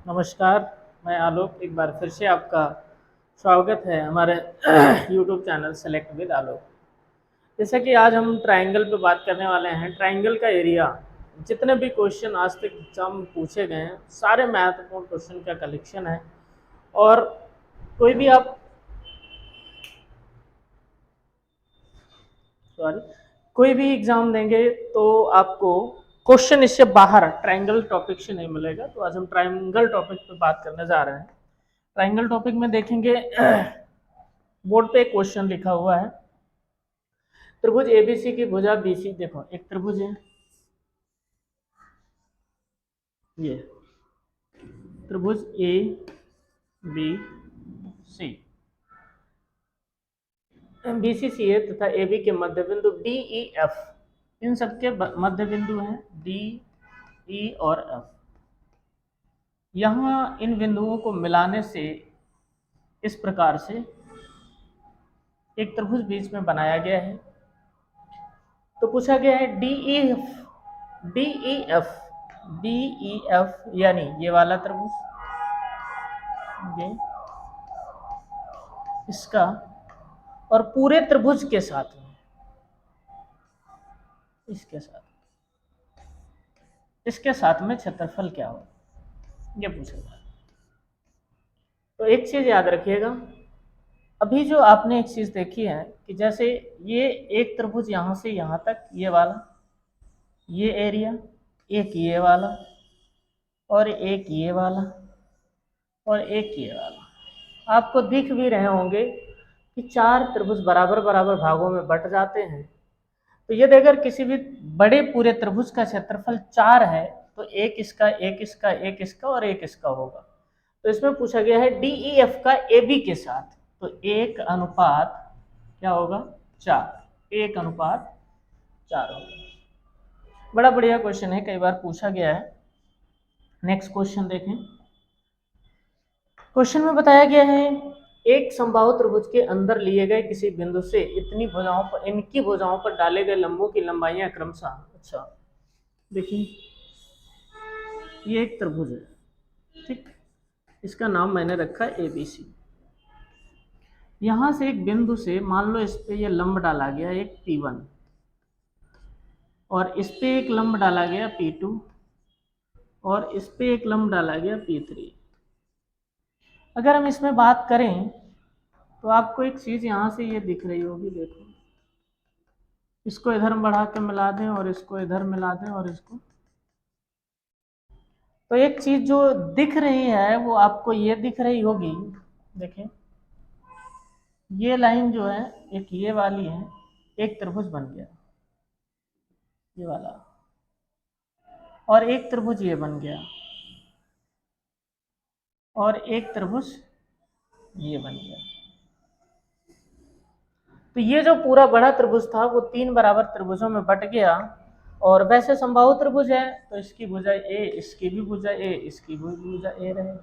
नमस्कार, मैं आलोक एक बार फिर से आपका स्वागत है हमारे यूट्यूब चैनल सेलेक्ट विद आलोक। जैसा कि आज हम ट्रायंगल पे बात करने वाले हैं। ट्रायंगल का एरिया, जितने भी क्वेश्चन आज तक एग्जाम में पूछे गए हैं सारे महत्वपूर्ण क्वेश्चन का कलेक्शन है। और कोई भी आप सॉरी कोई भी एग्जाम देंगे तो आपको क्वेश्चन इससे बाहर ट्रायंगल टॉपिक से नहीं मिलेगा। तो आज हम ट्रायंगल टॉपिक पे बात करने जा रहे हैं। ट्रायंगल टॉपिक में देखेंगे बोर्ड पे एक क्वेश्चन लिखा हुआ है। त्रिभुज एबीसी की भुजा बीसी, देखो एक त्रिभुज है, ये त्रिभुज ए बी सी, बीसी सी है तथा ए बी के मध्य बिंदु डी ई एफ, इन सबके मध्य बिंदु हैं डी ई और एफ। यहाँ इन बिंदुओं को मिलाने से इस प्रकार से एक त्रिभुज बीच में बनाया गया है। तो पूछा गया है डी ई एफ यानी ये वाला त्रिभुज, ये इसका, और पूरे त्रिभुज के साथ में इसके साथ में क्षेत्रफल क्या हो, ये पूछा गया। तो एक चीज याद रखिएगा, अभी जो आपने एक चीज देखी है कि जैसे ये एक त्रिभुज यहां से यहां तक, ये वाला, ये एरिया, एक ये वाला, और एक ये वाला, और एक ये वाला, आपको दिख भी रहे होंगे कि चार त्रिभुज बराबर बराबर भागों में बट जाते हैं। तो ये अगर किसी भी बड़े पूरे त्रिभुज का क्षेत्रफल 4 है तो एक इसका, एक इसका, एक इसका और एक इसका होगा। तो इसमें पूछा गया है डीईएफ का एबी के साथ, तो 1:4 क्या होगा, 4, 1:4 होगा। बड़ा बढ़िया क्वेश्चन है, कई बार पूछा गया है। नेक्स्ट क्वेश्चन देखें। क्वेश्चन में बताया गया है एक समबाहु त्रिभुज के अंदर लिए गए किसी बिंदु से इनकी भुजाओं पर डाले गए लंबों की लंबाइयां क्रमशः, अच्छा देखिए ये एक त्रिभुज है, ठीक, इसका नाम मैंने रखा है एबीसी। यहां से एक बिंदु से मान लो इस पे ये लंब डाला गया एक P1, और इस पे एक लंब डाला गया P2, और इस पे एक लंब डाला गया P3। अगर हम इसमें बात करें तो आपको एक चीज यहां से ये दिख रही होगी, देखो इसको इधर बढ़ा के मिला दें और इसको इधर मिला दें और इसको, तो एक चीज जो दिख रही है वो आपको ये दिख रही होगी, देखें ये लाइन जो है एक ये वाली है, एक त्रिभुज बन गया ये वाला, और एक त्रिभुज ये बन गया, और एक त्रिभुज ये बन गया। तो ये जो पूरा बड़ा त्रिभुज था वो 3 बराबर त्रिभुजों में बट गया। और वैसे समबाहु त्रिभुज है तो इसकी भुजा ए, इसकी भी भुजा ए, इसकी भी भुजा ए रहे।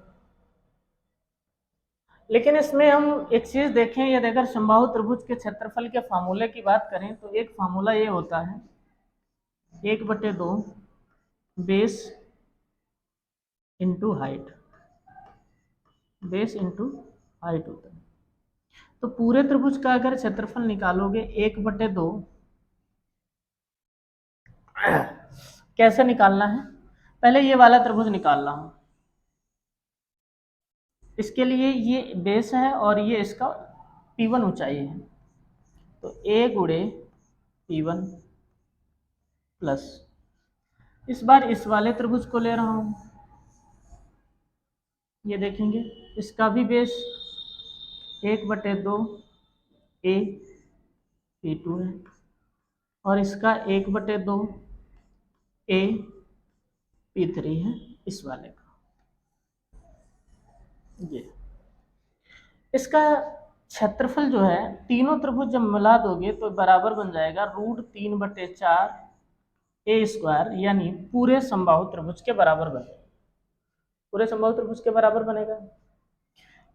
लेकिन इसमें हम एक चीज देखें, यदि अगर समबाहु त्रिभुज के क्षेत्रफल के फार्मूले की बात करें तो एक फार्मूला ये होता है 1/2 base into height, base into height होता है। तो पूरे त्रिभुज का अगर क्षेत्रफल निकालोगे 1/2, कैसे निकालना है, पहले ये वाला त्रिभुज निकाल रहा हूं। इसके लिए ये बेस है और ये इसका P1 ऊंचाई है, तो a गुणे P1 प्लस, इस बार इस वाले त्रिभुज को ले रहा हूं, ये देखेंगे इसका भी बेस 1/2 a P2 है, और इसका 1/2 a P3 है, इस वाले का। ये इसका क्षेत्रफल जो है तीनों त्रिभुज जब मिला दोगे तो बराबर बन जाएगा √3/4 ए स्क्वायर, यानी पूरे समबाहु त्रिभुज के बराबर बनेगा, पूरे समबाहु त्रिभुज के बराबर बनेगा।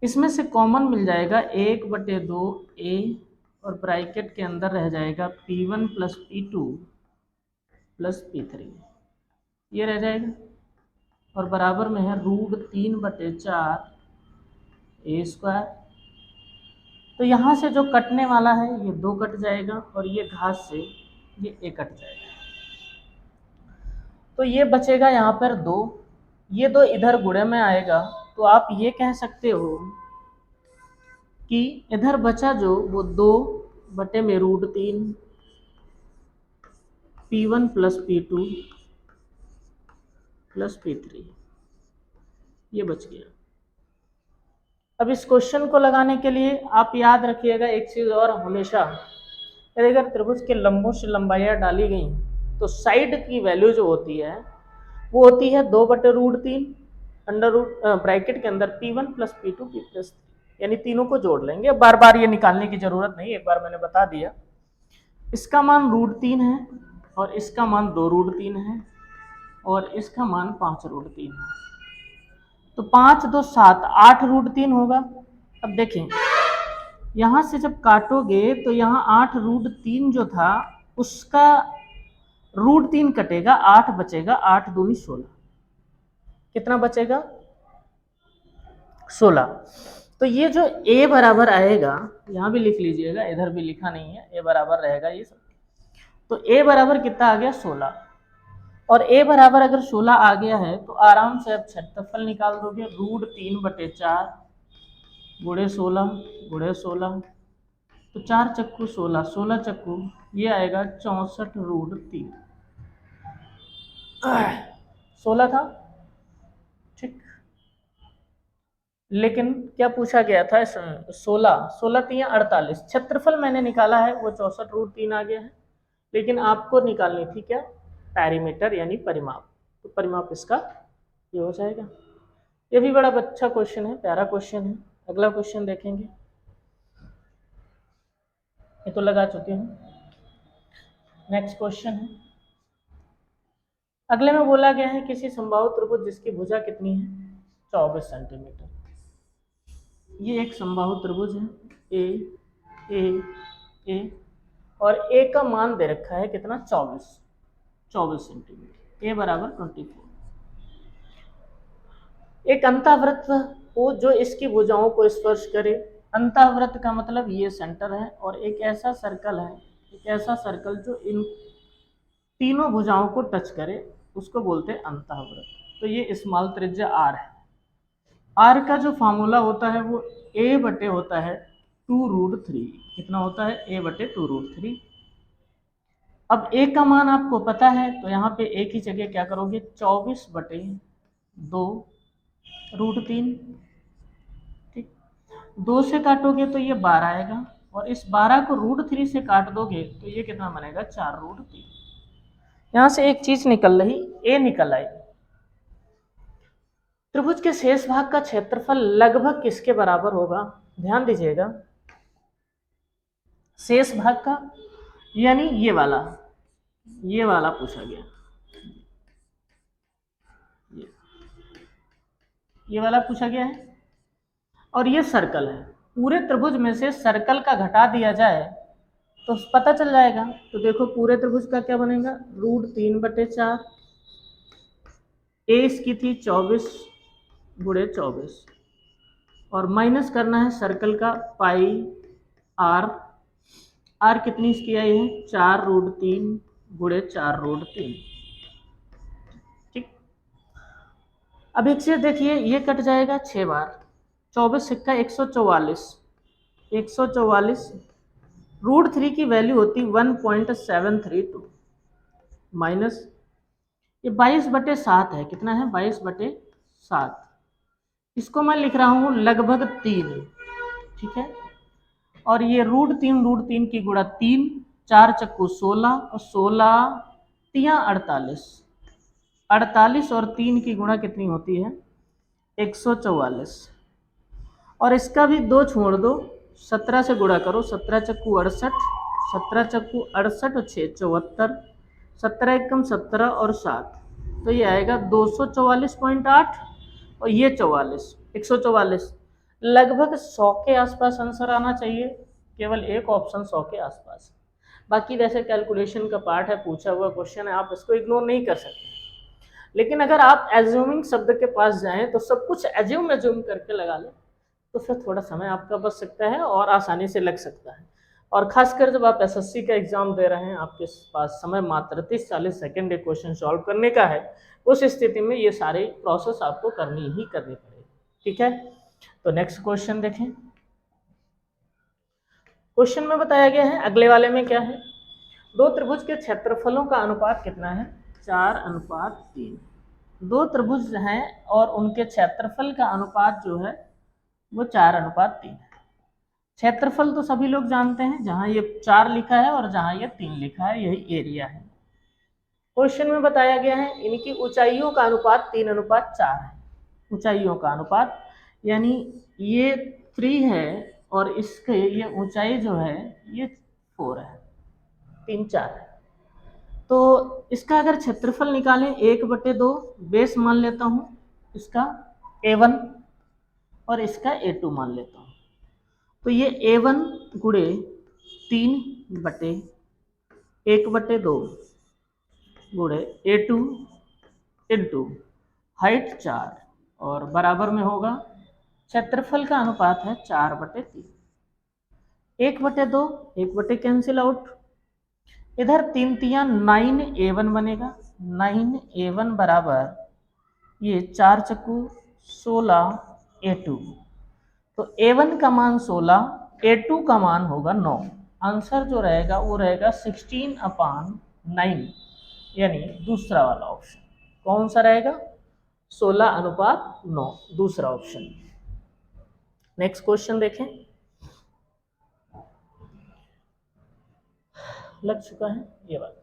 इसमें से कॉमन मिल जाएगा 1/2 ए, और ब्रैकेट के अंदर रह जाएगा P1 plus P2 plus P3, ये रह जाएगा। और बराबर में है √3/4 a²। तो यहाँ से जो कटने वाला है ये 2 कट जाएगा और ये घात से ये a कट जाएगा, तो ये बचेगा यहाँ पर 2। ये 2 इधर गुणे में आएगा, तो आप ये कह सकते हो कि इधर बचा जो वो 2/√3 P1 + P2 + P3 ये बच गया। अब इस क्वेश्चन को लगाने के लिए आप याद रखिएगा एक चीज़ और, हमेशा अगर त्रिभुज के लंबों से लंबाइयाँ डाली गई तो साइड की वैल्यू जो होती है वो होती है 2/√3 अंडर रूट ब्रैकेट के अंदर P1 + P2 P+3, यानी तीनों को जोड़ लेंगे। बार बार ये निकालने की जरूरत नहीं, एक बार मैंने बता दिया। इसका मान √3 है और इसका मान 2√3 है और इसका मान 5√3 है। तो 5 2 7 8√3 होगा। अब देखें यहां से जब काटोगे तो यहाँ 8√3 जो था उसका √3 कटेगा, 8 बचेगा, 8 दूनी 16। कितना बचेगा? 16। तो ये जो a बराबर आएगा, यहाँ भी लिख लीजिएगा, इधर भी लिखा नहीं है, a बराबर रहेगा ये सब। तो a बराबर कितना आ गया? 16। और a बराबर अगर 16 आ गया है तो आराम से अब क्षेत्रफल निकाल दोगे, √3/4 गुणे 16 गुणे 16, तो 4 चक्कू 16, 16 चक्कू ये आएगा 64√3। 16 था, ठीक। लेकिन क्या पूछा गया था? 16 16 3 48, क्षेत्रफल मैंने निकाला है वो 64√3 आ गया है, लेकिन आपको निकालनी थी क्या? पैरीमीटर यानी परिमाप। तो परिमाप इसका ये हो जाएगा। ये भी बड़ा अच्छा क्वेश्चन है, प्यारा क्वेश्चन है। अगला क्वेश्चन देखेंगे, ये तो लगा चुके हैं। नेक्स्ट क्वेश्चन है, अगले में बोला गया है किसी समबाहु त्रिभुज जिसकी भुजा कितनी है? 24 सेंटीमीटर। ये एक समबाहु त्रिभुज है ए ए ए, और ए का मान दे रखा है कितना? 24 सेंटीमीटर, ए बराबर 24। एक अंतःवृत्त हो जो इसकी भुजाओं को स्पर्श करे। अंतःवृत्त का मतलब ये सेंटर है, और एक ऐसा सर्कल है, एक ऐसा सर्कल जो इन तीनों भुजाओं को टच करे उसको बोलते हैं अंतःवृत्त। तो ये स्मॉल त्रिज्या आर है। आर का जो फार्मूला होता है वो a बटे होता है 2√3। कितना होता है? a बटे 2√3। अब a का मान आपको पता है, तो यहाँ पे a की जगह क्या करोगे? 24/2√3, ठीक। 2 से काटोगे तो ये 12 आएगा, और इस 12 को √3 से काट दोगे तो ये कितना बनेगा? 4√3। यहाँ से एक चीज निकल रही, a निकल आई। त्रिभुज के शेष भाग का क्षेत्रफल लगभग किसके बराबर होगा? ध्यान दीजिएगा, शेष भाग का यानी ये वाला पूछा गया, ये वाला पूछा गया है, और ये सर्कल है। पूरे त्रिभुज में से सर्कल का घटा दिया जाए तो पता चल जाएगा। तो देखो पूरे त्रिभुज का क्या बनेगा? √3/4, ए इसकी थी 24 गुणे 24, और माइनस करना है सर्कल का पाई आर। आर कितनी इसकी आई है? 4√3 गुणे 4√3, ठीक। अब एक चीज देखिए, ये कट जाएगा 6 बार, 24 सिक्का 144, 144 √3 की वैल्यू होती 1.732 माइनस ये 22/7 है। कितना है? 22/7। इसको मैं लिख रहा हूं लगभग 3, ठीक है। और ये √3 की गुणा 3, 4 चक्कू 16, और 16 3 48, 48 और 3 की गुणा कितनी होती है? 144। और इसका भी 2 छोड़ दो, 17 से गुणा करो, 17 चक्कू 68, 17 चक्कू 68 और 6 74, 17 एकम 17 और 7, तो ये आएगा 244.8, और ये 44 144। लगभग 100 के आसपास आंसर आना चाहिए। केवल एक ऑप्शन 100 के आसपास, बाकी वैसे कैलकुलेशन का पार्ट है, पूछा हुआ क्वेश्चन है, आप इसको इग्नोर नहीं कर सकते। लेकिन अगर आप एज्यूमिंग शब्द के पास जाएं तो सब कुछ एज्यूम करके लगा लें तो फिर थोड़ा समय आपका बच सकता है और आसानी से लग सकता है। और खासकर जब आप एसएससी का एग्जाम दे रहे हैं, आपके पास समय मात्र 30-40 सेकेंड एक क्वेश्चन सॉल्व करने का है, उस स्थिति में ये सारी प्रोसेस आपको करनी ही करनी पड़ेगी। ठीक है, तो नेक्स्ट क्वेश्चन देखें। क्वेश्चन में बताया गया है, अगले वाले में क्या है, दो त्रिभुज के क्षेत्रफलों का अनुपात कितना है, 4:3। दो त्रिभुज हैं और उनके क्षेत्रफल का अनुपात जो है वो 4:3 है। क्षेत्रफल तो सभी लोग जानते हैं, जहां ये 4 लिखा है और जहां ये 3 लिखा है, यही एरिया है। क्वेश्चन में बताया गया है इनकी ऊंचाइयों का अनुपात 3:4 है। ऊंचाइयों का अनुपात यानी ये 3 है और इसके ये ऊंचाई जो है ये 4 है, 3-4 है। तो इसका अगर क्षेत्रफल निकालें 1/2, बेस मान लेता हूं इसका A1 और इसका A2 मान लेता हूं। तो ये A1 गुणे 3/1/2 गुणे A2 इंटू हाइट 4 और बराबर में होगा, क्षेत्रफल का अनुपात है 4/3। 1/2 1 कैंसिल आउट, इधर 3 तियां 9A1 बनेगा। 9A1 बराबर ये 4 चक्कू 16A2। तो A1 का मान 16, A2 का मान होगा 9। आंसर जो रहेगा वो रहेगा 16/9, यानी दूसरा वाला ऑप्शन। कौन सा रहेगा, 16:9, दूसरा ऑप्शन। नेक्स्ट क्वेश्चन देखें, लग चुका है ये बात।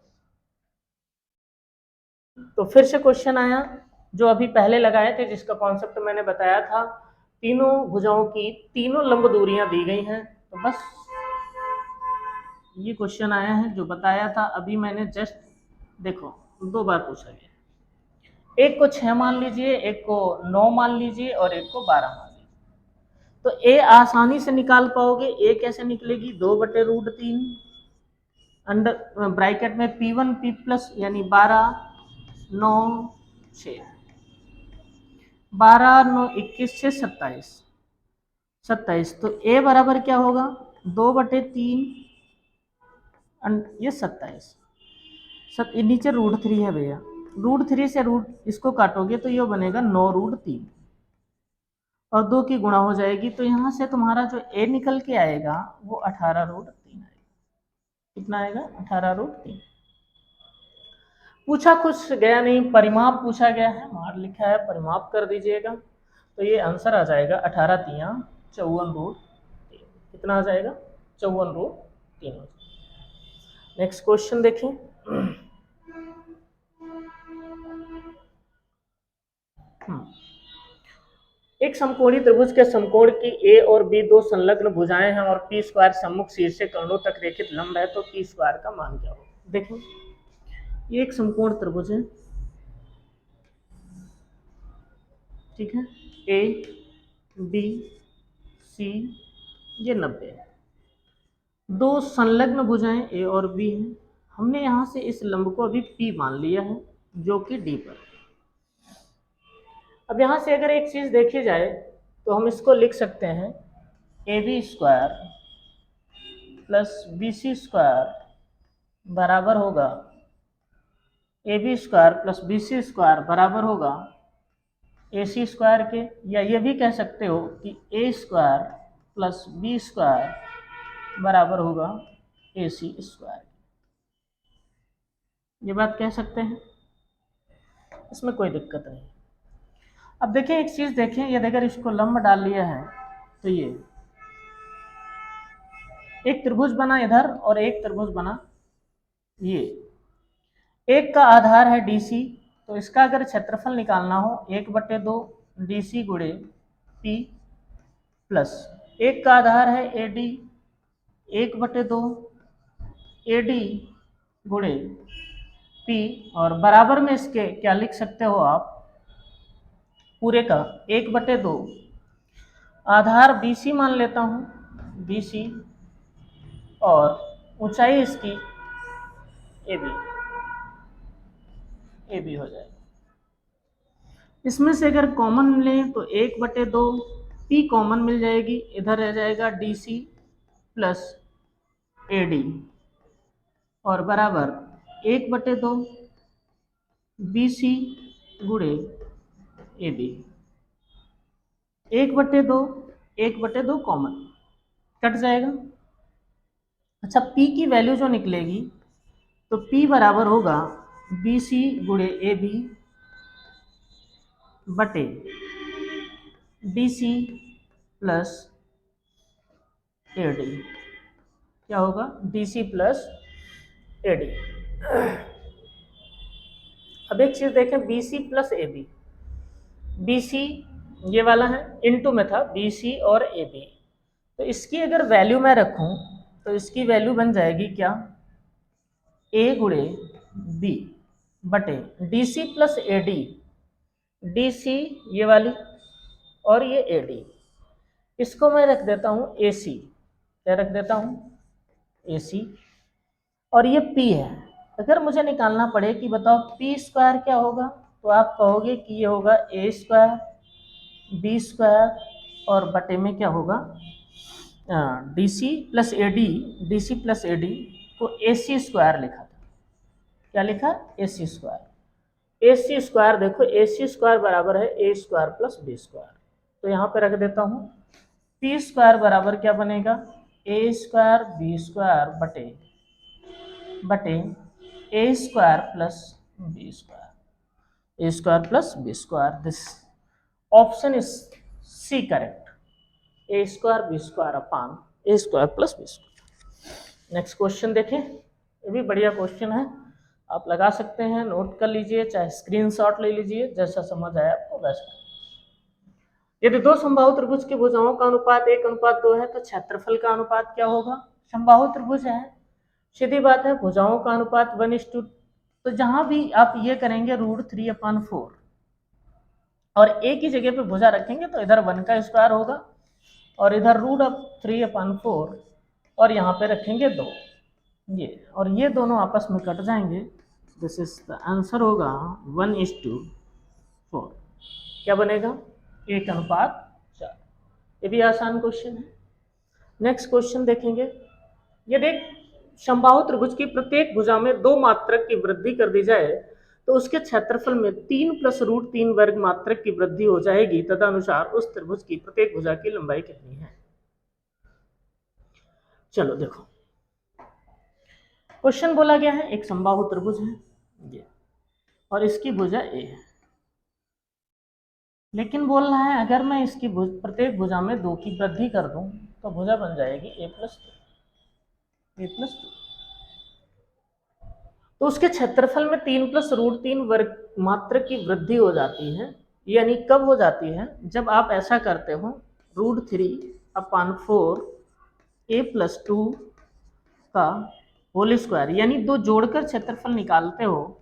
तो फिर से क्वेश्चन आया जो अभी पहले लगाए थे, जिसका कॉन्सेप्ट मैंने बताया था, तीनों भुजाओं की तीनों लंब दूरियां दी गई हैं। तो बस ये क्वेश्चन आया है जो बताया था अभी मैंने, जस्ट देखो 2 बार पूछा गया। एक को 6 मान लीजिए, एक को 9 मान लीजिए और एक को 12 मान लीजिए। तो ए आसानी से निकाल पाओगे। ए कैसे निकलेगी, 2/√3 अंडर ब्रैकेट में P1 P प्लस यानी 12 9 6, 12 9 21 से 27। तो ए बराबर क्या होगा, 2/3 ये 27। नीचे √3 है भैया, √3 से रूट इसको काटोगे तो ये बनेगा 9√3 और 2 की गुणा हो जाएगी। तो यहाँ से तुम्हारा जो ए निकल के आएगा वो 18√3 आएगा। कितना आएगा, 18√3। पूछा कुछ गया नहीं, परिमाप पूछा गया है, मार लिखा है, परिमाप कर दीजिएगा। तो ये आंसर आ जाएगा 18 तियां 54√3। कितना आ जाएगा, 54√3। नेक्स्ट क्वेश्चन देखें। एक समकोणी त्रिभुज के समकोण की ए और बी दो संलग्न भुजाएं हैं और पी स्क्वायर सम्मुख शीर्ष कर्णों तक रेखित लंब है, तो पी स्क्वायर का मान क्या होगा। देखो ये एक समकोण त्रिभुज है, ठीक है, ए बी सी, ये 90 है। दो संलग्न भुजाएं ए और बी हैं। हमने यहां से इस लंब को अभी पी मान लिया है जो कि डी पर। अब यहां से अगर एक चीज देखी जाए तो हम इसको लिख सकते हैं A B square plus B C square बराबर होगा A B square plus B C square बराबर होगा ए सी स्क्वायर के, या ये भी कह सकते हो कि ए स्क्वायर प्लस बी स्क्वायर बराबर होगा ए सी स्क्वायर। ये बात कह सकते हैं, इसमें कोई दिक्कत नहीं। अब देखिए एक चीज देखें, ये अगर इसको लंब डाल लिया है तो ये एक त्रिभुज बना इधर और एक त्रिभुज बना, ये एक का आधार है डीसी, तो इसका अगर क्षेत्रफल निकालना हो 1/2 डीसी गुणे पी प्लस एक का आधार है एडी, 1/2 एडी गुणे पी और बराबर में इसके क्या लिख सकते हो आप, पूरे का 1/2 आधार बीसी मान लेता हूं, बीसी और ऊंचाई इसकी ए बी हो जाएगी। इसमें से अगर कॉमन लें तो 1/2 पी कॉमन मिल जाएगी, इधर रह जाएगा D C plus A D और बराबर 1/2 बी सी गुणे ए बी। 1/2 1/2 कॉमन कट जाएगा। अच्छा P की वैल्यू जो निकलेगी तो P बराबर होगा बी सी गुणे ए बी बटे D C plus A D. क्या होगा? D C plus A D. अब एक चीज देखें, B C plus A B, B C ये वाला है, इनटू में था बी सी और ए बी, तो इसकी अगर वैल्यू मैं रखूं तो इसकी वैल्यू बन जाएगी क्या? ए गुणे बी बटे D C plus A D, D C ये वाली और ये ए डी, इसको मैं रख देता हूं ए सी। क्या रख देता हूं? ए सी। और ये P है। अगर मुझे निकालना पड़े कि बताओ P स्क्वायर क्या होगा, तो आप कहोगे कि ये होगा ए स्क्वायर बी स्क्वायर और बटे में क्या होगा? D C plus A D, D C plus A D को ए सी स्क्वायर लिखा था। क्या लिखा? ए सी स्क्वायर। ए सी स्क्वायर देखो, ए सी स्क्वायर बराबर है ए स्क्वायर प्लस बी स्क्वायर, तो यहाँ पे रख देता हूँ पी स्क्वायर बराबर क्या बनेगा? ए स्क्वायर बी स्क्वायर बटे A square plus B square, A square plus B square. This option is C correct, A square B square upon A square plus B square. Next question देखें, ये भी बढ़िया question है, आप लगा सकते हैं, नोट कर लीजिए, चाहे स्क्रीनशॉट ले लीजिए, जैसा समझ आया आपको वैसा। यदि दो समबाहु त्रिभुज की भुजाओं का अनुपात 1:2 है तो क्षेत्रफल का अनुपात क्या होगा? समबाहु त्रिभुज है, सीधी बात है, भुजाओं का अनुपात 1:2, तो जहां भी आप ये करेंगे √3/4 और एक ही जगह पे भुजा रखेंगे तो इधर 1 का स्क्वायर होगा और इधर √3/4 और यहाँ पे रखेंगे 2, ये और ये दोनों आपस में कट जाएंगे। दिस इज द आंसर होगा 1:4। क्या बनेगा? 1:4। ये भी आसान क्वेश्चन है। नेक्स्ट क्वेश्चन देखेंगे, यदि समबाहु त्रिभुज की प्रत्येक भुजा में 2 मात्रक की वृद्धि कर दी जाए तो उसके क्षेत्रफल में 3 + √3 वर्ग मात्रक की वृद्धि हो जाएगी, तदनुसार उस त्रिभुज की प्रत्येक भुजा की लंबाई कितनी है? चलो देखो, क्वेश्चन बोला गया है एक समबाहु त्रिभुज है ये और इसकी भुजा ए है, लेकिन बोल रहा है अगर मैं इसकी प्रत्येक भुजा में 2 की वृद्धि कर दूं तो भुजा बन जाएगी a+2। तो उसके क्षेत्रफल में 3 + √3 वर्ग मात्रक की वृद्धि हो जाती है, यानी कब हो जाती है? जब आप ऐसा करते हो √3/4 a+2 का होल स्क्वायर, यानी 2 जोड़कर क्षेत्रफल निकालते हो,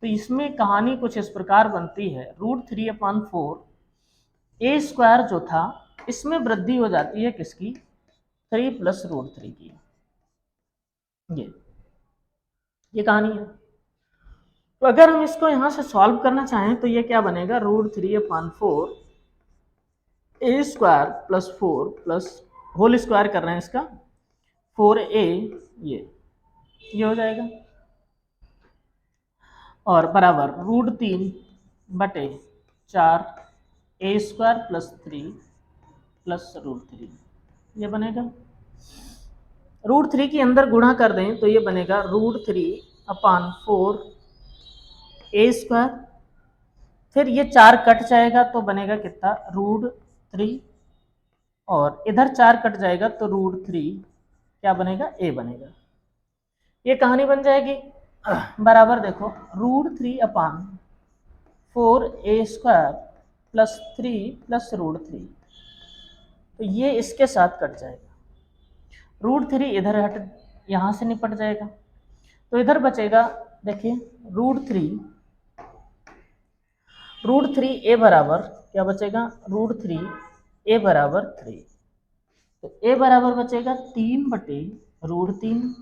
तो इसमें कहानी कुछ इस प्रकार बनती है, √3/4 ए स्क्वायर जो था इसमें वृद्धि हो जाती है किसकी? 3 + √3 की। ये कहानी है। तो अगर हम इसको यहां से सॉल्व करना चाहें तो ये क्या बनेगा? √3/4 A square plus 4 plus whole square कर रहे हैं इसका 4a, ये हो जाएगा और बराबर √3/4 ए स्क्वायर प्लस 3 प्लस √3, ये बनेगा। √3 के अंदर गुणा कर दें तो ये बनेगा √3/4 ए स्क्वायर, फिर ये 4 कट जाएगा तो बनेगा कितना? √3 और इधर 4 कट जाएगा तो √3 क्या बनेगा? ए बनेगा। ये कहानी बन जाएगी बराबर देखो √3/4 ए स्क्वायर प्लस 3 प्लस √3, तो ये इसके साथ कट जाएगा, √3 इधर हट यहाँ से निपट जाएगा, तो इधर बचेगा देखिए √3 ए बराबर क्या बचेगा? √3 ए बराबर 3, तो ए बराबर बचेगा 3/√3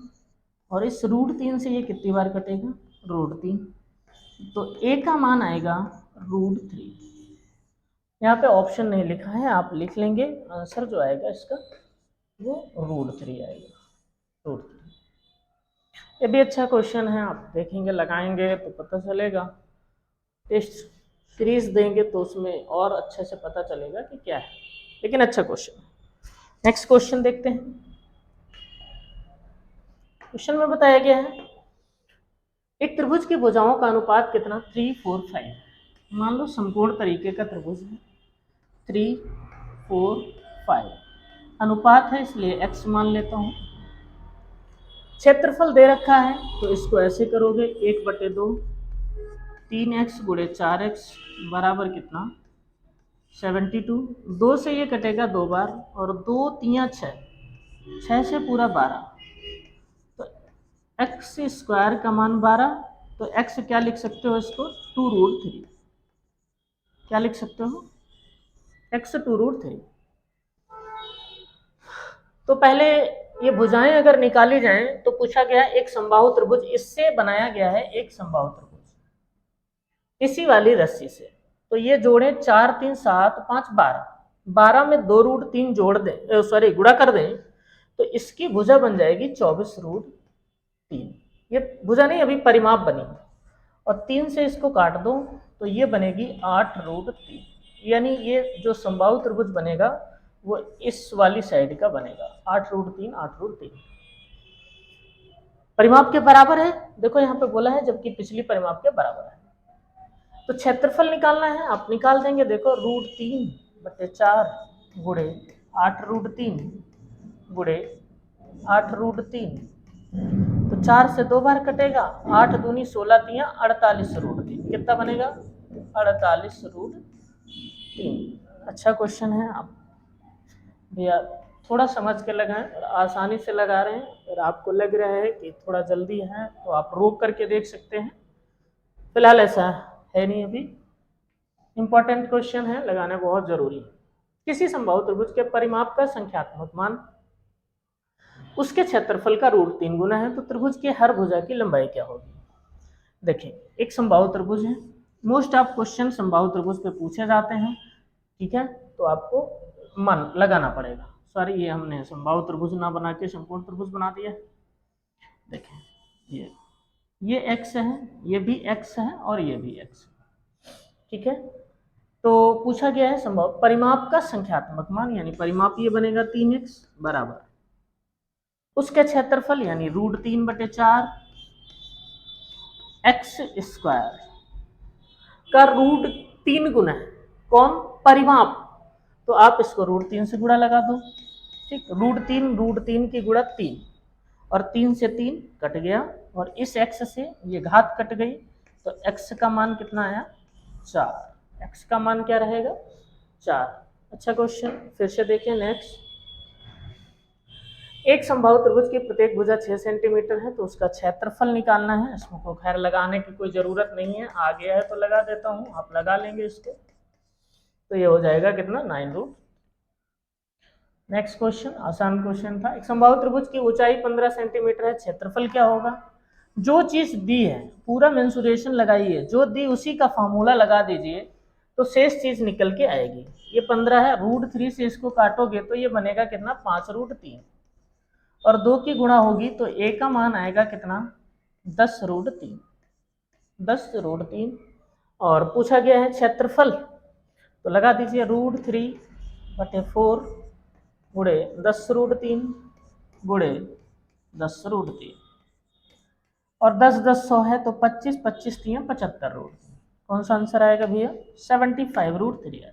और इस √3 से ये कितनी बार कटेगा? √3, तो ए का मान आएगा √3। यहाँ पे ऑप्शन नहीं लिखा है, आप लिख लेंगे। आंसर जो आएगा इसका वो √3 आएगा, √3। ये भी अच्छा क्वेश्चन है, आप देखेंगे लगाएंगे तो पता चलेगा। टेस्ट सीरीज देंगे तो उसमें और अच्छे से पता चलेगा कि क्या है, लेकिन अच्छा क्वेश्चन है। नेक्स्ट क्वेश्चन देखते हैं। क्वेश्चन में बताया गया है एक त्रिभुज की भुजाओं का अनुपात कितना 3, 4, 5। मान लो समकोण तरीके का त्रिभुज है, 3, 4, 5 अनुपात है, इसलिए x मान लेता हूं। क्षेत्रफल दे रखा है तो इसको ऐसे करोगे 1/2, 3x गुणे 4x बराबर कितना 72। 2 से ये कटेगा 2 बार, और 2 3 6, 6 से पूरा 12, तो एक्स स्क्वायर का मान 12। तो x क्या लिख सकते हो इसको 2√3। क्या लिख सकते हो x 2√3। तो पहले ये भुजाएं अगर निकाली जाएं तो पूछा गया एक समबाहु त्रिभुज, इससे बनाया गया है एक समबाहु त्रिभुज इसी वाली रस्सी से। तो ये जोड़े 4 3 7 5 12, 12 में 2√3 जोड़ दें, सॉरी गुणा कर दें, तो इसकी भुजा बन जाएगी 24√3। ये भुजा नहीं, अभी परिमाप बनी, और 3 से इसको काट दो तो ये बनेगी 8√3। यानी ये जो समबाहु त्रिभुज बनेगा वो इस वाली साइड का बनेगा 8√3, 8√3 परिमाप के बराबर है। देखो यहाँ पे बोला है जबकि पिछली परिमाप के बराबर है। तो क्षेत्रफल निकालना है, आप निकाल देंगे। देखो √3/4 गुणे 8√3 गुणे 8√3, तो 4 से 2 बार कटेगा, 8 दूनी 16 तिया 48√3। कितना बनेगा 48√3। अच्छा क्वेश्चन है, आप भैया थोड़ा समझ के लगाएं, और आसानी से लगा रहे हैं। और आपको लग रहा है कि थोड़ा जल्दी है तो आप रोक करके देख सकते हैं, फिलहाल ऐसा है नहीं। अभी इंपॉर्टेंट क्वेश्चन है, लगाना बहुत जरूरी है। किसी समबाहु त्रिभुज के परिमाप का संख्यात्मक मान उसके क्षेत्रफल का √3 गुना है, तो त्रिभुज के हर भुजा की लंबाई क्या होगी। देखिए एक समबाहु त्रिभुज है, मोस्ट ऑफ क्वेश्चन समबाहु त्रिभुज पे पूछे जाते हैं, ठीक है, तो आपको मन लगाना पड़ेगा। सॉरी, ये हमने समबाहु त्रिभुज ना बना के समकोण त्रिभुज बना दिया। देखें ये x है, ये भी x है, और ये भी x, ठीक है। तो पूछा गया है संभव परिमाप का संख्यात्मक मान, यानी परिमाप ये बनेगा 3x बराबर उसके क्षेत्रफल यानी √3/4 x स्क्वायर का √3 गुना है। कौन परिमाप, तो आप इसको √3 से गुणा लगा दो, ठीक। √3 की गुणा 3, और 3 से 3 कट गया, और इस x से ये घात कट गई, तो x का मान कितना आया 4। x का मान क्या रहेगा 4। अच्छा क्वेश्चन, फिर से देखें नेक्स्ट। एक समबाहु त्रिभुज की प्रत्येक भुजा 6 सेंटीमीटर है, तो उसका क्षेत्रफल निकालना है। इसमें को खैर लगाने की कोई जरूरत नहीं है, आ गया है तो लगा देता हूं, आप लगा लेंगे इसको, तो ये हो जाएगा कितना 9√। नेक्स्ट क्वेश्चन आसान क्वेश्चन था। एक समबाहु त्रिभुज की ऊंचाई 15 सेंटीमीटर है, क्षेत्रफल क्या होगा। जो चीज दी है पूरा मेंसुरेशन लगाइए, जो दी उसी का फॉर्मूला लगा दीजिए, तो शेष चीज निकल के आएगी। ये 15 है, √3 से इसको काटोगे तो ये बनेगा कितना 5√3, और 2 की गुणा होगी तो a का मान आएगा कितना 10√3, 10√3। और पूछा गया है क्षेत्रफल, तो लगा दीजिए √3/4 गुणे 10√3 गुणे 10√3, और 10 10 100 है, तो 25 25 3 75√3। कौन सा आंसर आएगा भैया 75√3।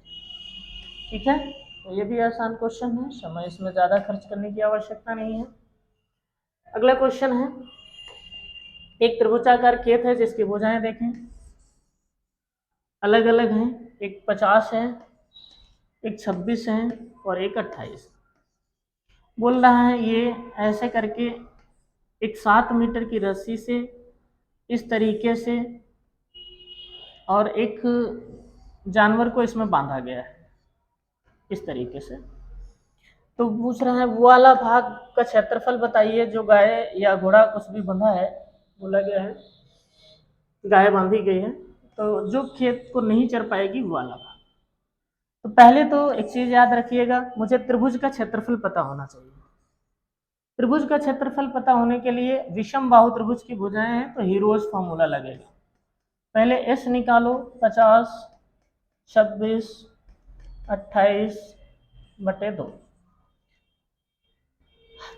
ठीक है, तो ये भी आसान क्वेश्चन है, समय इसमें ज़्यादा खर्च करने की आवश्यकता नहीं है। अगला क्वेश्चन है, एक त्रिभुजाकार खेत है जिसकी भुजाएं देखें अलग अलग हैं, एक 50 है, एक 26 है, और एक 28। बोल रहा है ये ऐसे करके एक 7 मीटर की रस्सी से इस तरीके से, और एक जानवर को इसमें बांधा गया है इस तरीके से। तो पूछ रहा है वो वाला भाग का क्षेत्रफल बताइए जो गाय या घोड़ा कुछ भी बंधा है, बोला गया है गाय बांधी गई है, तो जो खेत को नहीं चर पाएगी वो वाला भाग। तो पहले तो एक चीज याद रखिएगा, मुझे त्रिभुज का क्षेत्रफल पता होना चाहिए। त्रिभुज का क्षेत्रफल पता होने के लिए विषम बाहु त्रिभुज की भुजाएं हैं तो हीरोज फॉर्मूला लगेगा। पहले एस निकालो, 50, 26, 28/2,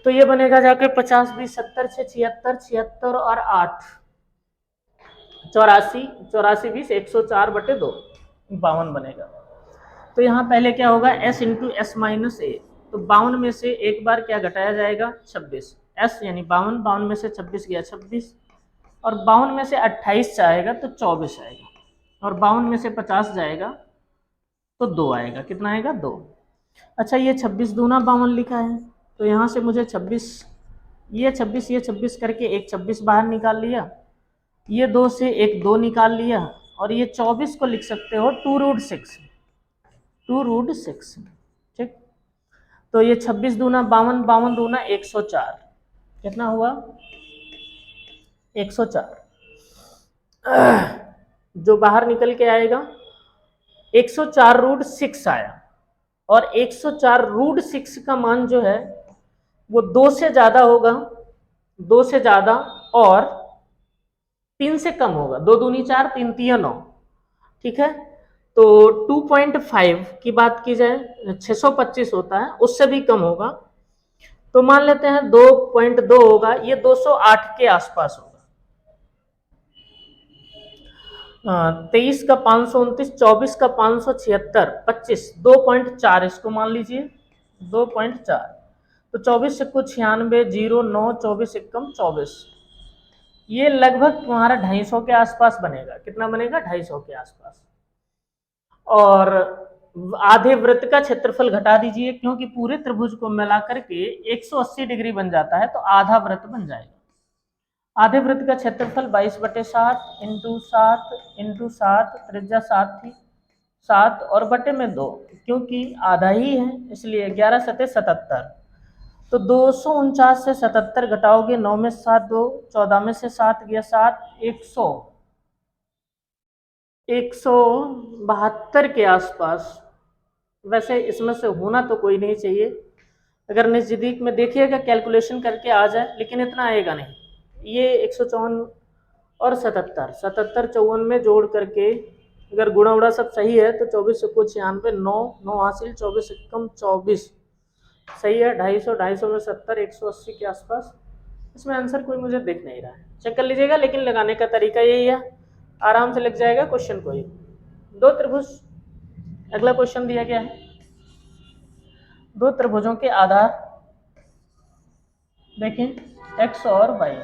तो ये बनेगा जाके 50, 20, 70, 76, 76 और 8, 84, 84, 20, 104/2, 52 बनेगा। तो यहाँ पहले क्या होगा, s इंटू एस माइनस ए, तो 52 में से एक बार क्या घटाया जाएगा, 26, s यानी 52, 52 में से 26 गया 26, और 52 में से 28 जाएगा तो 24 आएगा, और 52 में से 50 जाएगा तो 2 आएगा। कितना आएगा, 2। अच्छा, ये 26 दूना 52 लिखा है, तो यहाँ से मुझे 26, ये 26 करके एक 26 बाहर निकाल लिया, ये 2 से एक 2 निकाल लिया, और ये 24 को लिख सकते हो 2√6, 2√6, ठीक। तो ये 26 दूना 52, 52 दूना 104, कितना हुआ, 104, जो बाहर निकल के आएगा 104√6 आया, और 104√6 का मान जो है वो 2 से ज्यादा होगा, 2 से ज्यादा और 3 से कम होगा, 2 दूनी 4, 3 तिया 9, ठीक है। तो 2.5 की बात की जाए 625 होता है, उससे भी कम होगा, तो मान लेते हैं 2.2 होगा, ये 208 के आसपास होगा। 23 का 529, 24 का 576, 25, 2.4 इसको मान लीजिए, 2.4, तो 24 से कुछ 96, 0, 9, 24 एकम 24, ये लगभग तुम्हारा 250 के आसपास बनेगा। कितना बनेगा, 250 के आसपास। और आधे वृत्त का क्षेत्रफल घटा दीजिए, क्योंकि पूरे त्रिभुज को मिलाकर के 180 डिग्री बन जाता है, तो आधा वृत्त बन जाएगा। आधे वृत्त का क्षेत्रफल 22/7 इंटू 7 इंटू 7, त्रिज्या 7 थी, 7 और बटे में 2, क्योंकि आधा ही है इसलिए 11 सते 77, तो 249 से 77 घटाओगे, 9 में 7 2, 14 में से 7 गया 7, 172 के आसपास। वैसे इसमें से होना तो कोई नहीं चाहिए, अगर नज़दीक में देखिएगा कैलकुलेशन करके आ जाए, लेकिन इतना आएगा नहीं। ये 154 और 77, 77 54 में जोड़ करके अगर गुणा उड़ा सब सही है तो 24 को 96, 9 9 हासिल, 24 एकम 24, सही है। 250, 250 में 70, 180 के आसपास। इसमें आंसर कोई मुझे दिख नहीं रहा है, चेक कर लीजिएगा, लेकिन लगाने का तरीका यही है, आराम से लग जाएगा क्वेश्चन कोई। दो त्रिभुज, अगला क्वेश्चन दिया गया है, दो त्रिभुजों के आधार देखें x और y,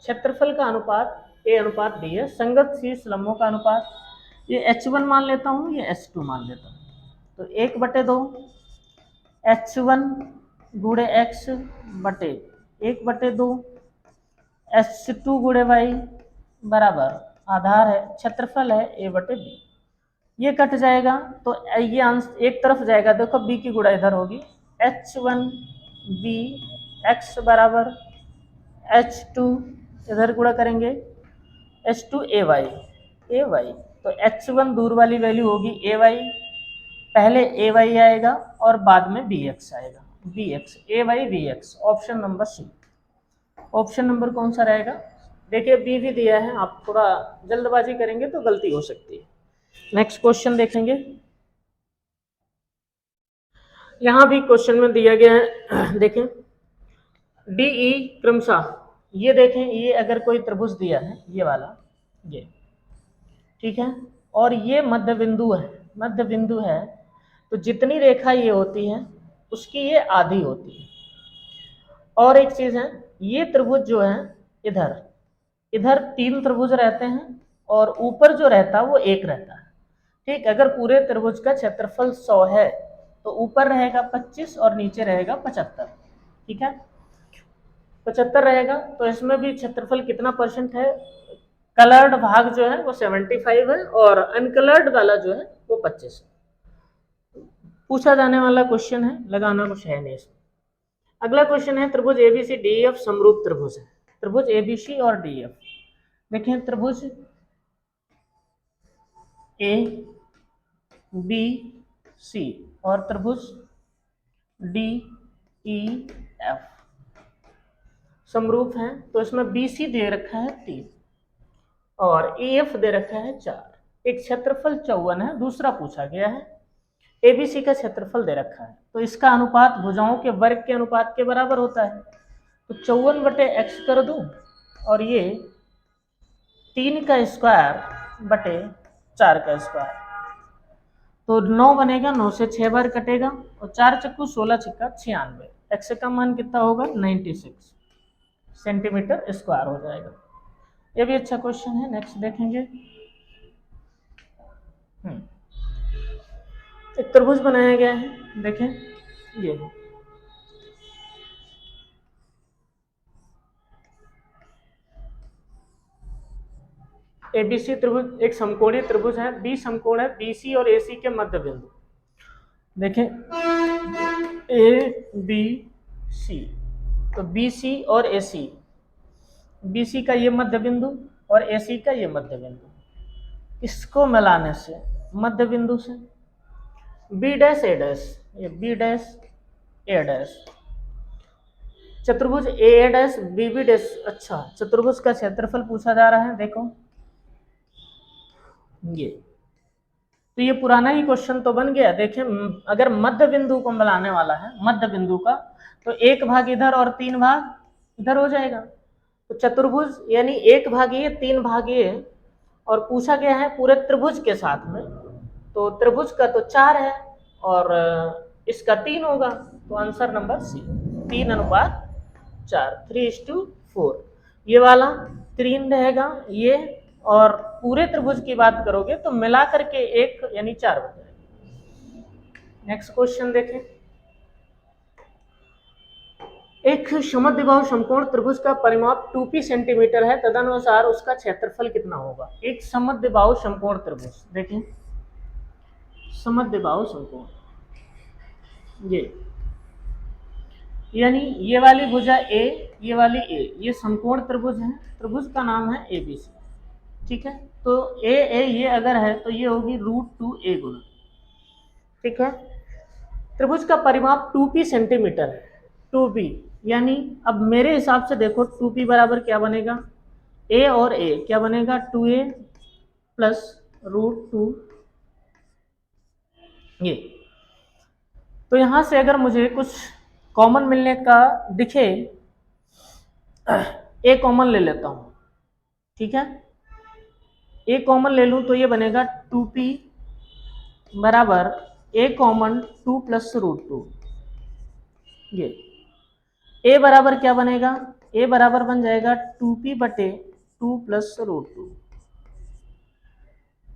क्षेत्रफल का अनुपात a अनुपात b है, संगत शीर्ष लंबों का अनुपात, ये h1 मान लेता हूँ, ये h2 मान लेता हूँ, तो 1/2 h1 गुणे x बटे 1/2 h2 गुणे y बराबर आधार है, क्षेत्रफल है a/b। ये कट जाएगा तो ये आंसर एक तरफ जाएगा, देखो b की गुणा इधर होगी, h1b x बराबर h2, इधर गुणा करेंगे h2 ay, तो h1 दूर वाली वैल्यू होगी ay, पहले ay आएगा और बाद में bx आएगा, bx ay bx, option number C. Option number कौन सा रहेगा, देखिए बी भी दिया है, आप थोड़ा जल्दबाजी करेंगे तो गलती हो सकती है। नेक्स्ट क्वेश्चन देखेंगे, यहां भी क्वेश्चन में दिया गया है, देखें डी ई क्रमशः, ये देखें, ये अगर कोई त्रिभुज दिया है, ये वाला, ये ठीक है, और ये मध्य बिंदु है, मध्य बिंदु है, तो जितनी रेखा ये होती है उसकी ये आधी होती है। और एक चीज है, ये त्रिभुज जो है, इधर इधर 3 त्रिभुज रहते हैं और ऊपर जो रहता है वो 1 रहता है, ठीक। अगर पूरे त्रिभुज का क्षेत्रफल 100 है तो ऊपर रहेगा 25 और नीचे रहेगा 75, ठीक है, 75 रहेगा, तो इसमें भी क्षेत्रफल कितना परसेंट है, कलर्ड भाग जो है वो 75 है और अनकलर्ड वाला जो है वो 25 है। पूछा जाने वाला क्वेश्चन है, लगाना कुछ है नहीं इसमें। अगला क्वेश्चन है, त्रिभुज एबीसी डीएफ समरूप त्रिभुज है, त्रिभुज एबीसी और डीएफ, देखिए त्रिभुज ए बी सी और त्रिभुज डी ई एफ समरूप हैं, तो इसमें बी सी दे रखा है 3 और ए एफ दे रखा है 4। एक क्षेत्रफल 54 है, दूसरा पूछा गया है एबीसी का क्षेत्रफल दे रखा है, तो इसका अनुपात भुजाओं के वर्ग के अनुपात के बराबर होता है। तो 54/x कर दूं और ये 3 का स्क्वायर बटे 4 का स्क्वायर, तो 9 बनेगा, 9 से 6 बार कटेगा और 4 चक्कू 16 छक्का 96, एक्स का मान कितना होगा 96 सेंटीमीटर स्क्वायर हो जाएगा। ये भी अच्छा क्वेश्चन है, नेक्स्ट देखेंगे। एक त्रिभुज बनाया गया है, देखें ये एबीसी त्रिभुज एक समकोणीय त्रिभुज है, बी समकोण है, बीसी और एसी के मध्य बिंदु देखें ए बी सी, तो बीसी और एसी, बीसी का ये मध्य बिंदु और एसी का ये मध्य बिंदु, इसको मिलाने से मध्य बिंदु से बी डैश ए डैश, ये बी डैश ए डैश, चतुर्भुज ए डैश बी बी डैश। अच्छा, चतुर्भुज का क्षेत्रफल पूछा जा रहा है, देखो ये, तो ये पुराना ही क्वेश्चन तो बन गया। देखें अगर मध्य बिंदु को मिलाने वाला है, मध्य बिंदु का, तो 1 भाग इधर और 3 भाग इधर हो जाएगा, तो चतुर्भुज यानी 1 भाग ये 3 भाग ये, और पूछा गया है पूरे त्रिभुज के साथ में, तो त्रिभुज का तो 4 है और इसका 3 होगा, तो आंसर नंबर सी 3:4, 3:4। ये वाला 3 रहेगा ये, और पूरे त्रिभुज की बात करोगे तो मिला करके 1 यानी 4 बन जाएगा। नेक्स्ट क्वेश्चन देखें। एक समद्विबाहु समकोण त्रिभुज का परिमाप 2p सेंटीमीटर है, तदनुसार उसका क्षेत्रफल कितना होगा। एक समद्विबाहु समकोण त्रिभुज देखें, समद्विबाहु समकोण ये, यानी ये वाली भुजा ए, ये वाली ए, ये समकोण त्रिभुज है, त्रिभुज का नाम है एबीसी, ठीक है। तो ए ए ये अगर है तो ये होगी √2a गुना, ठीक है। त्रिभुज का परिमाप 2p सेंटीमीटर है, 2p, यानी अब मेरे हिसाब से देखो 2p बराबर क्या बनेगा, a और a क्या बनेगा 2a प्लस √2 ये। तो यहां से अगर मुझे कुछ कॉमन मिलने का दिखे, a कॉमन ले लेता हूं, ठीक है, a कॉमन ले लूं तो ये बनेगा 2p बराबर a कॉमन 2 प्लस √2 ये। a बराबर क्या बनेगा, a बराबर बन जाएगा 2p बटे 2 प्लस √2,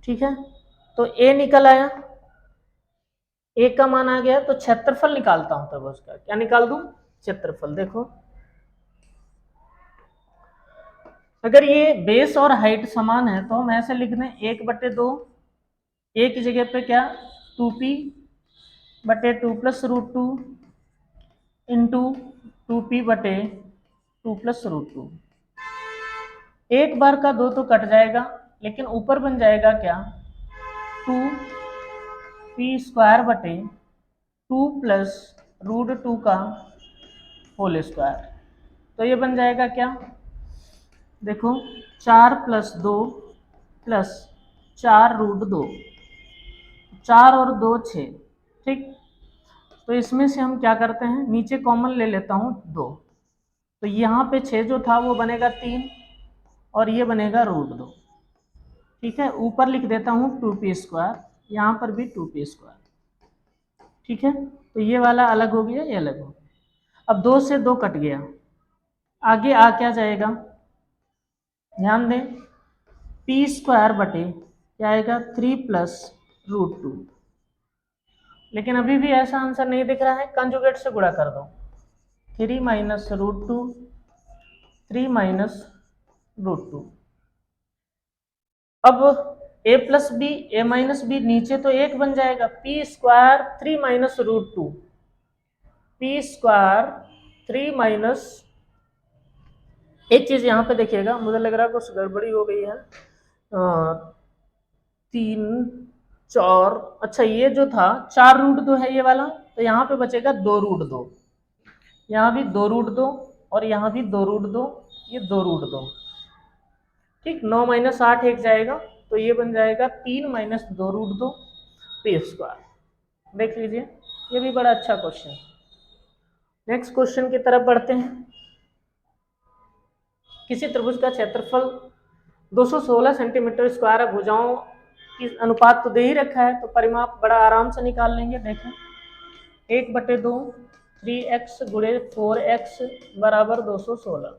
ठीक है। तो a निकल आया, a का मान आ गया, तो क्षेत्रफल निकालता हूं तब उसका, क्या निकाल दूं क्षेत्रफल। देखो अगर ये बेस और हाइट समान है तो हम ऐसे लिख दें 1/2, a की जगह पे क्या 2p बटे 2 प्लस √2 इंटू 2p बटे 2 प्लस √2। एक बार का 2 तो कट जाएगा, लेकिन ऊपर बन जाएगा क्या 2p² बटे 2 प्लस √2 का होल स्क्वायर। तो ये बन जाएगा क्या, देखो 4 + 2 + 4√2, 4 और 2 6, ठीक। तो इसमें से हम क्या करते हैं, नीचे कॉमन ले लेता हूँ 2, तो यहाँ पे 6 जो था वो बनेगा 3 और ये बनेगा √2, ठीक है। ऊपर लिख देता हूँ 2p², यहाँ पर भी 2p², ठीक है। तो ये वाला अलग हो गया, ये अलग हो गया। अब 2 से 2 कट गया, आगे आ क्या जाएगा, ध्यान दें p² बटे क्या आएगा 3 प्लस √2, लेकिन अभी भी ऐसा आंसर नहीं दिख रहा है, कंजुगेट से गुणा कर दो, 3 माइनस √2, 3 माइनस √2। अब a plus B, a minus B, नीचे तो 1 बन जाएगा, p² 3 माइनस √2, p² 3 माइनस, एक चीज यहाँ पे देखिएगा, मुझे लग रहा है कुछ गड़बड़ी हो गई है, 3 और अच्छा ये जो था 4√2 है ये वाला, तो यहाँ पे बचेगा 2√2, यहाँ भी 2√2 और यहाँ भी 2√2, ये 2√2, ठीक। 9 - 8 एक जाएगा, तो ये बन जाएगा 3 - 2√2 पी स्क्वायर। देख लीजिए, ये भी बड़ा अच्छा क्वेश्चन है। नेक्स्ट क्वेश्चन की तरफ बढ़ते हैं। किसी त्रिभुज का क्षेत्रफल 216 सेंटीमीटर स्क्वायर है, भुजाओं की अनुपात तो दे ही रखा है, तो परिमाप बड़ा आराम से निकाल लेंगे। देखें 1/2 3x गुणे 4x बराबर 216,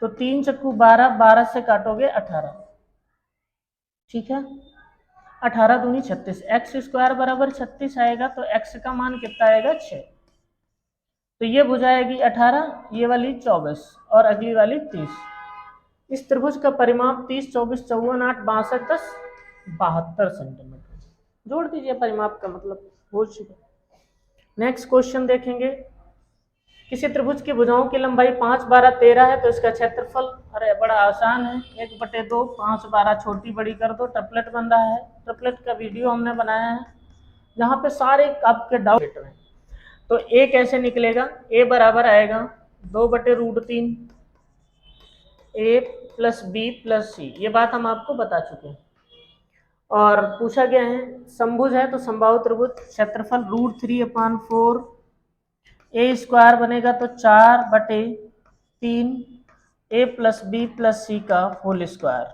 तो 3 चक्कू 12, 12 से काटोगे 18, ठीक है। 18 दूनी 36, एक्स स्क्वायर बराबर 36 आएगा, तो x का मान कितना आएगा 6, तो ये भुजा आएगी 18, ये वाली 24 और अगली वाली 30। इस त्रिभुज का परिमाप 30, 24, 54, 8, 62, 10, 72 सेंटीमीटर। जोड़ दीजिए परिमाप का मतलब हो चुका। नेक्स्ट क्वेश्चन देखेंगे। किसी त्रिभुज की भुजाओं की लंबाई 5, 12, 13 है, तो इसका क्षेत्रफल, अरे बड़ा आसान है, 1/2, 5, 12 छोटी बड़ी कर दो, ट्रिपलेट बन रहा है। ट्रिपलेट का वीडियो हमने बनाया है, जहाँ पे सारे आपके डाउट हैं। तो ए कैसे निकलेगा, ए बराबर आएगा 2/√3 ए प्लस बी प्लस सी, ये बात हम आपको बता चुके हैं। और पूछा गया है समभुज है, तो समबाहु त्रिभुज क्षेत्रफल √3/4 ए स्क्वायर बनेगा, तो 4/3 ए प्लस बी प्लस सी का होल स्क्वायर।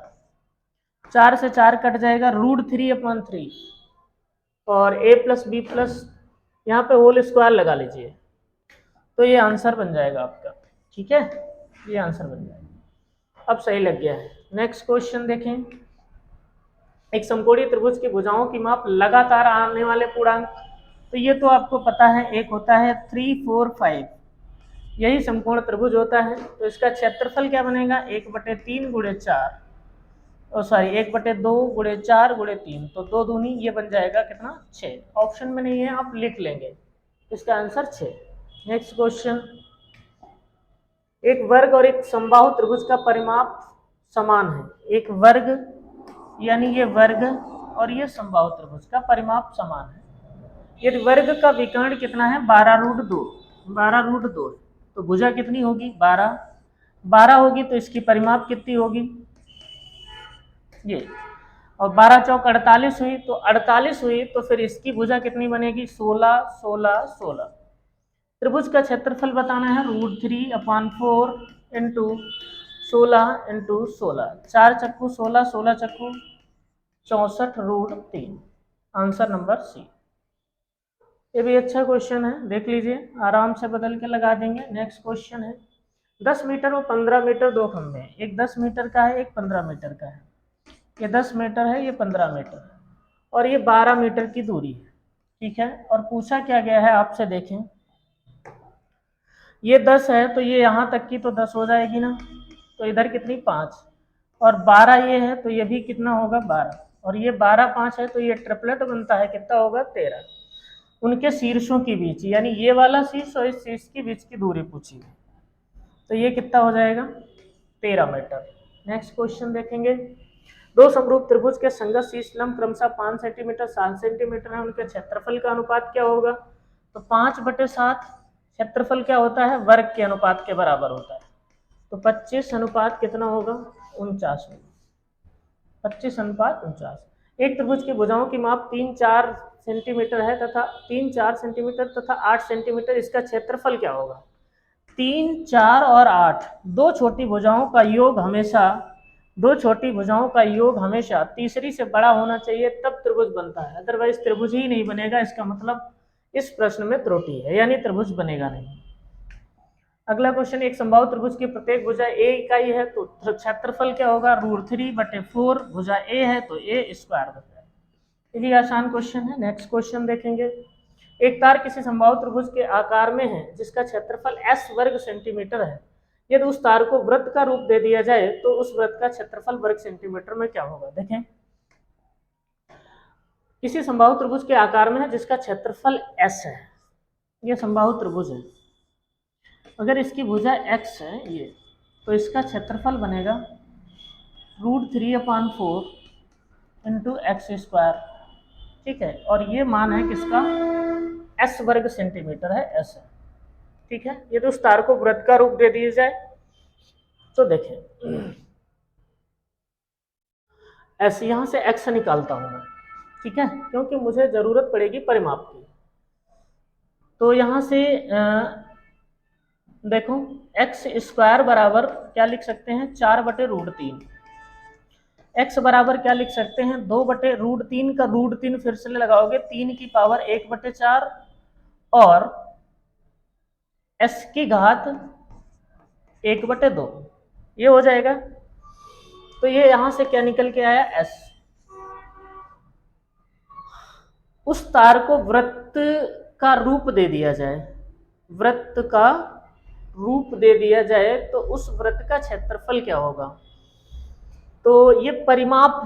4 से 4 कट जाएगा, √3/3 और ए प्लस बी प्लस यहाँ पे होल स्क्वायर लगा लीजिए, तो ये आंसर बन जाएगा आपका, ठीक है, ये आंसर बन जाएगा। अब सही लग गया है। नेक्स्ट क्वेश्चन देखें। एक समकोणीय त्रिभुज की भुजाओं की माप लगातार आने वाले पूर्णांक, तो ये तो आपको पता है, एक होता है 3, 4, 5, यही समकोण त्रिभुज होता है। तो इसका क्षेत्रफल क्या बनेगा, 1/3 गुणे 4, और सॉरी 1/2 गुणे 4 गुणे 3, तो 2 दूनी ये बन जाएगा कितना 6। ऑप्शन में नहीं है, आप लिख लेंगे, इसका आंसर 6। Next question. एक वर्ग और एक समबाहु त्रिभुज का परिमाप समान है। एक वर्ग यानी ये वर्ग और ये समबाहु त्रिभुज का परिमाप समान है। यदि वर्ग का विकर्ण कितना है 12√2, 12√2, तो भुजा कितनी होगी 12, 12 होगी, तो इसकी परिमाप कितनी होगी ये, और 12 चौक 48 हुई, तो 48 हुई, तो फिर इसकी भुजा कितनी बनेगी 16, 16, 16। त्रिभुज का क्षेत्रफल बताना है √3/4 इंटू 16 इंटू 16, 4 चक्कू 16, 16 चक्कू 64√3, आंसर नंबर सी। ये भी अच्छा क्वेश्चन है, देख लीजिए, आराम से बदल के लगा देंगे। नेक्स्ट क्वेश्चन है। 10 मीटर और 15 मीटर दो खंभे हैं, एक 10 मीटर का है, एक 15 मीटर का है। ये 10 मीटर है, ये 15 मीटर है, और ये 12 मीटर की दूरी है, ठीक है। और पूछा क्या गया है आपसे, देखें ये 10 है, तो ये यहाँ तक की तो 10 हो जाएगी ना, तो इधर कितनी 5, और 12 ये है, तो ये भी कितना होगा 12, और ये 12, 5 है, तो ये ट्रिपलेट बनता है, कितना होगा 13। उनके शीर्षों के बीच, यानी ये वाला शीर्ष और इस शीर्ष के बीच की दूरी पूछी है, तो ये कितना हो जाएगा 13 मीटर। नेक्स्ट क्वेश्चन देखेंगे। दो समरूप त्रिभुज के संगत शीर्ष लंब क्रमशः 5 सेंटीमीटर 7 सेंटीमीटर है, उनके क्षेत्रफल का अनुपात क्या होगा, तो 5/7 क्षेत्रफल क्या होता है वर्ग के अनुपात के बराबर होता है, तो 25 अनुपात कितना होगा 49 होगा, 25 अनुपात 49। एक त्रिभुज की भुजाओं की माप 3, 4 सेंटीमीटर है तथा 3, 4 सेंटीमीटर तथा 8 सेंटीमीटर, इसका क्षेत्रफल क्या होगा। 3, 4 और 8, दो छोटी भुजाओं का योग हमेशा, दो छोटी भुजाओं का योग हमेशा तीसरी से बड़ा होना चाहिए, तब त्रिभुज बनता है, अदरवाइज त्रिभुज ही नहीं बनेगा। इसका मतलब इस प्रश्न में त्रुटि है, यानी त्रिभुज बनेगा नहीं। अगला क्वेश्चन। एक समबाहु त्रिभुज की प्रत्येक भुजा ए इकाई है, तो क्षेत्रफल क्या होगा √3/4, भुजा ए है तो ए स्क्वायर बन जाएगा। ये भी आसान क्वेश्चन है। नेक्स्ट क्वेश्चन देखेंगे। एक तार किसी समबाहु त्रिभुज के आकार में है जिसका क्षेत्रफल s वर्ग सेंटीमीटर है, यदि उस तार को वृत्त का रूप दे दिया जाए तो उस वृत्त का क्षेत्रफल वर्ग सेंटीमीटर में क्या होगा। देखें किसी समबाहु त्रिभुज के आकार में है जिसका क्षेत्रफल s है, ये समबाहु त्रिभुज है, अगर इसकी भुजा x है ये, तो इसका क्षेत्रफल बनेगा √3/4 इंटू एक्स स्क्वायर, ठीक है। और ये मान है किसका, एस वर्ग सेंटीमीटर है, एस है, ठीक है। ये तो उस तार को वृत्त का रूप दे दिया जाए तो देखें ऐसे यहां से एक्स निकालता हूं मैं, ठीक है, क्योंकि मुझे जरूरत पड़ेगी परिमाप की। तो यहां से देखो एक्स स्क्वायर बराबर क्या लिख सकते हैं, 4/√3। एक्स बराबर क्या लिख सकते हैं, 2/√3 का √3 फिर से लगाओगे 3 की पावर 1/4 और एस की घात 1/2, ये हो जाएगा। तो ये यहां से क्या निकल के आया, एस। उस तार को वृत्त का रूप दे दिया जाए, वृत्त का रूप दे दिया जाए तो उस वृत्त का क्षेत्रफल क्या होगा। तो ये परिमाप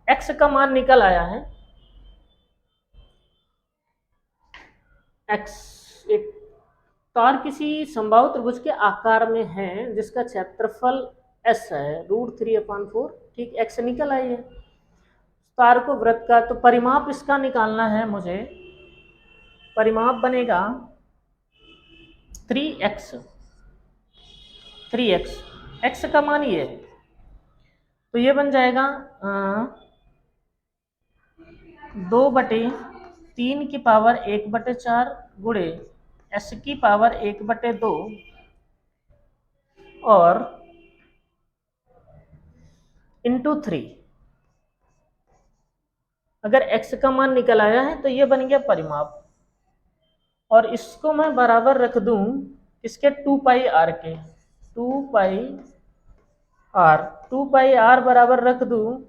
x का मान निकल आया है, x एक तार किसी समबाहु त्रिभुज के आकार में है जिसका क्षेत्रफल s है, √3/4, ठीक, x निकल आई है। तार को वृत्त का, तो परिमाप इसका निकालना है मुझे, परिमाप बनेगा 3x, 3x, x का मान ये है, तो ये बन जाएगा 2/3 की पावर 1/4 गुणे s की पावर 1/2 और इंटू 3। अगर x का मान निकल आया है तो ये बन गया परिमाप, और इसको मैं बराबर रख दूं इसके 2πr के, 2πr, 2πr बराबर रख दूं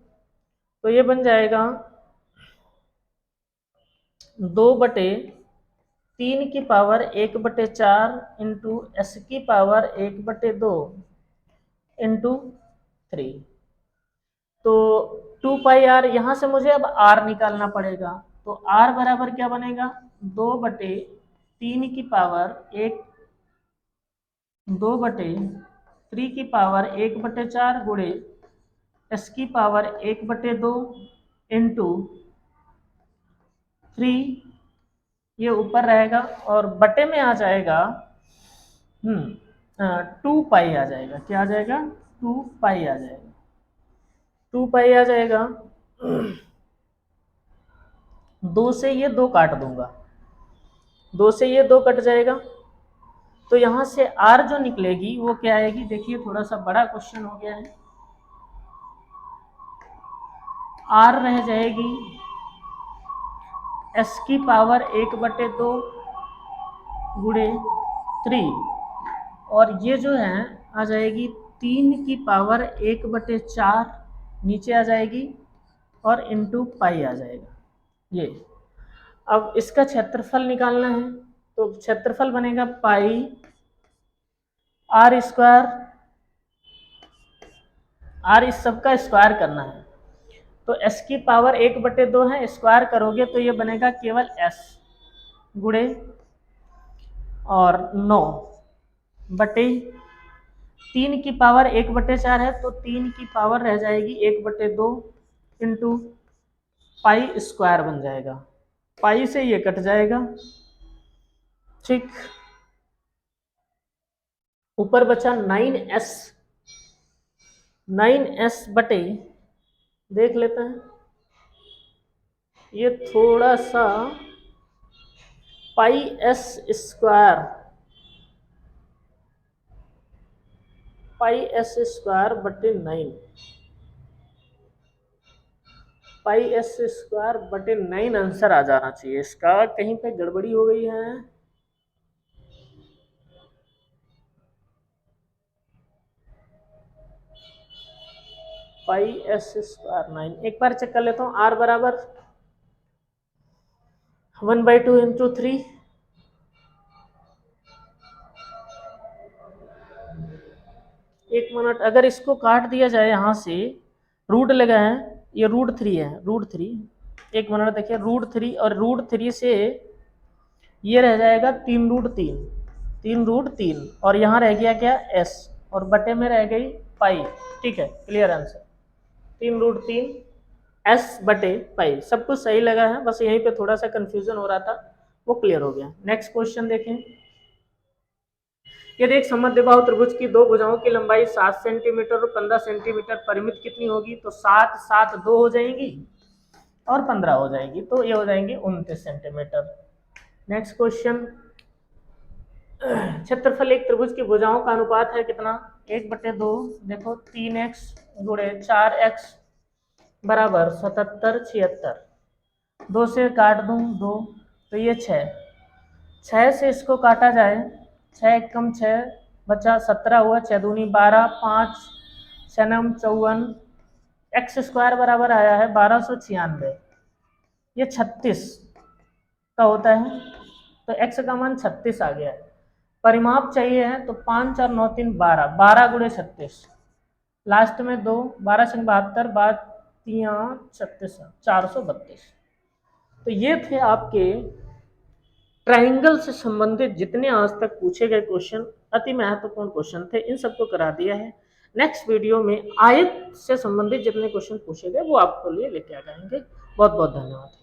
तो ये बन जाएगा 2/3 की पावर 1/4 इंटू एस की पावर 1/2 इंटू 3। तो 2πr, यहाँ से मुझे अब r निकालना पड़ेगा, तो r बराबर क्या बनेगा, 2/3 की पावर 2/3 की पावर 1/4 गुणे एस की पावर 1/2 इंटू 3, ये ऊपर रहेगा और बटे में आ जाएगा 2π आ जाएगा, क्या आ जाएगा, 2π आ जाएगा, 2π आ जाएगा। 2 से ये 2 काट दूंगा, 2 से ये 2 कट जाएगा, तो यहां से r जो निकलेगी वो क्या आएगी, देखिए थोड़ा सा बड़ा क्वेश्चन हो गया है। r रह जाएगी s की पावर 1/2 गुणे 3, और ये जो है आ जाएगी 3 की पावर 1/4 नीचे आ जाएगी और इंटू पाई आ जाएगा ये। अब इसका क्षेत्रफल निकालना है, तो क्षेत्रफल बनेगा पाई r स्क्वायर, r इस सब का स्क्वायर करना है, तो s की पावर 1/2 है, स्क्वायर करोगे तो ये बनेगा केवल s गुणे और 9/3 की पावर 1/4 है, तो 3 की पावर रह जाएगी 1/2 इंटू पाई स्क्वायर बन जाएगा, पाई से ये कट जाएगा, ठीक। ऊपर बचा 9s, 9s बटे, देख लेते हैं, ये थोड़ा सा पाई s स्क्वायर, पाई s स्क्वायर बटे 9, पाई s स्क्वायर बटे 9 आंसर आ जाना चाहिए इसका, कहीं पे गड़बड़ी हो गई है। पाई s स्क्वायर 9, एक बार चेक कर लेता हूँ, r बराबर 1/2 इंटू 3, एक मिनट, अगर इसको काट दिया जाए यहाँ से, रूट लगा है, ये √3 है, √3, एक मिनट देखिए, √3 और √3 से ये रह जाएगा 3√3, 3√3 और यहाँ रह गया क्या, s, और बटे में रह गई पाई, ठीक है, क्लियर आंसर, 3√3 एस बटे पाई। सब कुछ सही लगा है, बस यहीं पे थोड़ा सा कंफ्यूजन हो रहा था, वो क्लियर हो गया। नेक्स्ट क्वेश्चन देखें। यदि एक समद्विबाहु त्रिभुज की दो भुजाओं की लंबाई 7 सेंटीमीटर और 15 सेंटीमीटर परिमित कितनी होगी, तो 7 7 2 हो जाएंगी और 15 हो जाएगी, तो ये हो जाएंगी 29 सेंटीमीटर। नेक्स्ट क्वेश्चन, क्षेत्रफल एक त्रिभुज की भुजाओं का अनुपात है कितना, 1/2। देखो 3x गुणे 4x बराबर 77 76, 2 से काट दूं 2, तो ये 6 से इसको काटा जाए, 6 एकम 6 बचा 17 हुआ, 6 दूनी 12, 5 6 9 54, एक्स स्क्वायर बराबर आया है 1296, ये 36 का होता है, तो x का मान 36 आ गया है। परिमाप चाहिए है तो 5 और 9 3 12, 12 गुणे 36, लास्ट में 2, 12 से 72, बाद 3 36, 432। तो ये थे आपके ट्राइंगल से संबंधित जितने आज तक पूछे गए क्वेश्चन, अति महत्वपूर्ण क्वेश्चन थे, इन सबको करा दिया है। नेक्स्ट वीडियो में आयत से संबंधित जितने क्वेश्चन पूछे गए वो आपको लिए लेके आ जाएंगे। बहुत बहुत धन्यवाद।